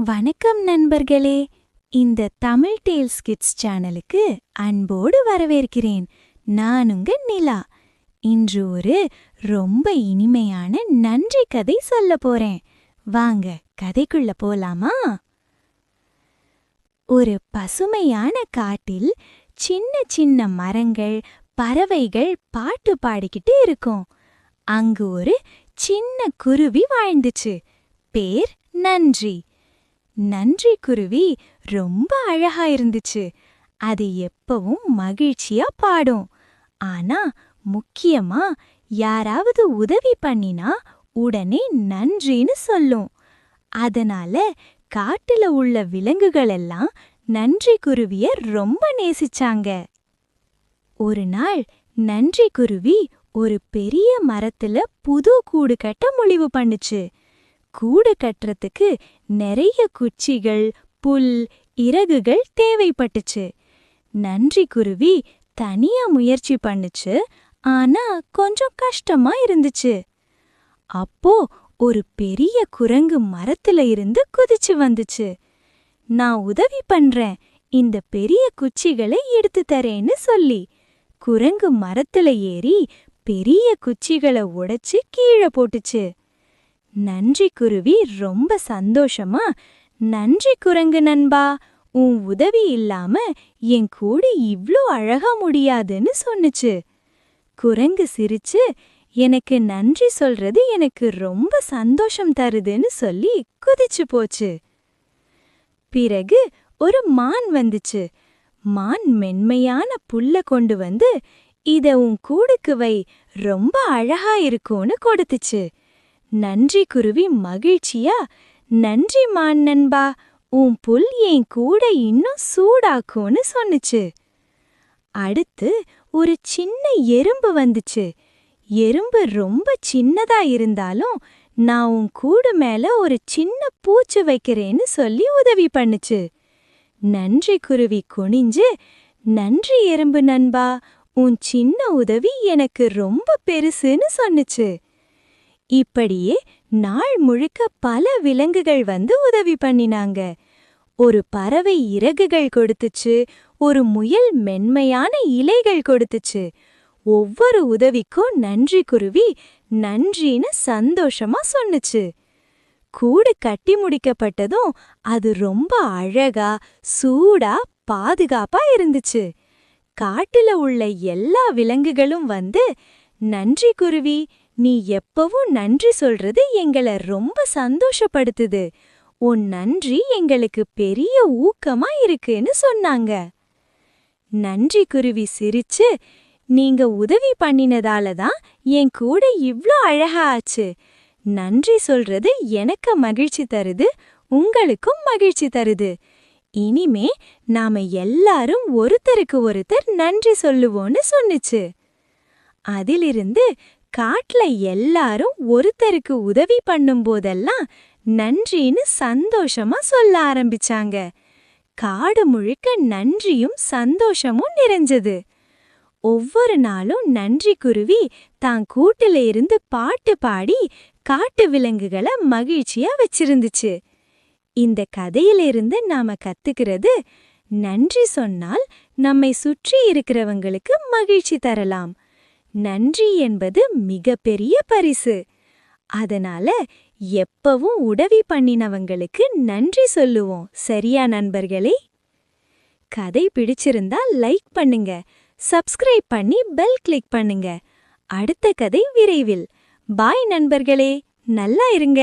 வணக்கம் நண்பர்களே. இந்த தமிழ் டேல்ஸ் கிட்ஸ் சேனலுக்கு அன்போடு வரவேற்கிறேன். நான் உங்க நிலா. இன்று ஒரு ரொம்ப இனிமையான நன்றி கதை சொல்ல போறேன். வாங்க கதைக்குள்ள போலாமா? ஒரு பசுமையான காட்டில் சின்ன சின்ன மரங்கள், பறவைகள் பாட்டு பாடிக்கிட்டு இருக்கும். அங்கு ஒரு சின்ன குருவி வாழ்ந்துச்சு. பேர் நன்றி. நன்றி குருவி ரொம்ப அழகா இருந்துச்சு. அது எப்பவும் மகிழ்ச்சியா பாடும். ஆனா முக்கியமா யாராவது உதவி பண்ணினா உடனே நன்றின்னு சொல்லும். அதனால காட்டுல உள்ள விலங்குகள் எல்லாம் நன்றி குருவிய ரொம்ப நேசிச்சாங்க. ஒரு நாள் நன்றி குருவி ஒரு பெரிய மரத்துல புது கூடு கட்ட முடிவு பண்ணுச்சு. கூடு கட்டுறதுக்கு நிறைய குச்சிகள், புல், இறகுகள் தேவைப்பட்டுச்சு. நன்றி குருவி தனியா முயற்சி பண்ணுச்சு. ஆனா கொஞ்சம் கஷ்டமா இருந்துச்சு. அப்போ ஒரு பெரிய குரங்கு மரத்துல இருந்து குதிச்சு வந்துச்சு. நான் உதவி பண்றேன், இந்த பெரிய குச்சிகளை எடுத்து தரேன்னு சொல்லி. குரங்கு மரத்துல ஏறி பெரிய குச்சிகளை உடைச்சு கீழே போட்டுச்சு. நன்றி குருவி ரொம்ப சந்தோஷமா, நன்றி குரங்கு நண்பா, உன் உதவி இல்லாம என் கூடு இவ்ளோ அழகா முடியாதுன்னு சொன்னுச்சு. குரங்கு சிரிச்சு, எனக்கு நன்றி சொல்றது எனக்கு ரொம்ப சந்தோஷம் தருதுன்னு சொல்லி குதிச்சு போச்சு. பிறகு ஒரு மான் வந்துச்சு. மான் மென்மையான புல்ல கொண்டு வந்து, இத உன் கூடுக்கு வை, ரொம்ப அழகா இருக்கும்னு கொடுத்துச்சு. நன்றி குருவி மகிழ்ச்சியா, நன்றி மான் நண்பா, உன் புல் என் கூட இன்னும் சூடாக்கும்னு சொன்னுச்சு. அடுத்து ஒரு சின்ன எறும்பு வந்துச்சு. எறும்பு ரொம்ப சின்னதா இருந்தாலும் நான் உன் கூடு மேல ஒரு சின்ன பூச்சு வைக்கிறேன்னு சொல்லி உதவி பண்ணுச்சு. நன்றி குருவி குனிஞ்சு, நன்றி எறும்பு நண்பா, உன் சின்ன உதவி எனக்கு ரொம்ப பெருசுன்னு சொன்னுச்சு. இப்படியே நாள் முழுக்க பல விலங்குகள் வந்து உதவி பண்ணினாங்க. ஒரு பறவை இறகுகள் கொடுத்துச்சு, ஒரு முயல் மென்மையான இலைகள் கொடுத்துச்சு. ஒவ்வொரு உதவிக்கும் நன்றி குருவி நன்றின்னு சந்தோஷமா சொன்னுச்சு. கூடு கட்டி முடிக்கப்பட்டதும் அது ரொம்ப அழகா, சூடா, பாதுகாப்பா இருந்துச்சு. காட்டுல உள்ள எல்லா விலங்குகளும் வந்து, நன்றி குருவி, நீ எப்பவும் நன்றி சொல்றது எங்களை ரொம்ப சந்தோஷப்படுத்துது. உன் நன்றி எங்களுக்கு பெரிய ஊக்கமா இருக்குன்னு சொன்னாங்க. நன்றி குருவி சிரிச்சு, நீங்க உதவி பண்ணினதால தான் என் கூட இவ்ளோ அழகா ஆச்சு. நன்றி சொல்றது எனக்கு மகிழ்ச்சி தருது, உங்களுக்கும் மகிழ்ச்சி தருது. இனிமே நாம எல்லாரும் ஒருத்தருக்கு ஒருத்தர் நன்றி சொல்லுவோன்னு சொன்னுச்சு. அதிலிருந்து காட்டுல எல்லாரும் ஒருத்தருக்கு உதவி பண்ணும்போதெல்லாம் நன்றின்னு சந்தோஷமா சொல்ல ஆரம்பிச்சாங்க. காடு முழுக்க நன்றியும் சந்தோஷமும் நிறைஞ்சது. ஒவ்வொரு நாளும் நன்றி குருவி தான் கூட்டுல இருந்து பாட்டு பாடி காட்டு விலங்குகளை மகிழ்ச்சியா வச்சிருந்துச்சு. இந்த கதையிலிருந்து நாம கத்துக்கிறது, நன்றி சொன்னால் நம்மை சுற்றி இருக்கிறவங்களுக்கு மகிழ்ச்சி தரலாம். நன்றி என்பது மிகப்பெரிய பரிசு. அதனால எப்பவும் உதவி பண்ணினவங்களுக்கு நன்றி சொல்லுவோம். சரியா நண்பர்களே? கதை பிடிச்சிருந்தா லைக் பண்ணுங்க, சப்ஸ்கிரைப் பண்ணி பெல் கிளிக் பண்ணுங்க. அடுத்த கதை விரைவில். பாய் நண்பர்களே, நல்லா இருங்க.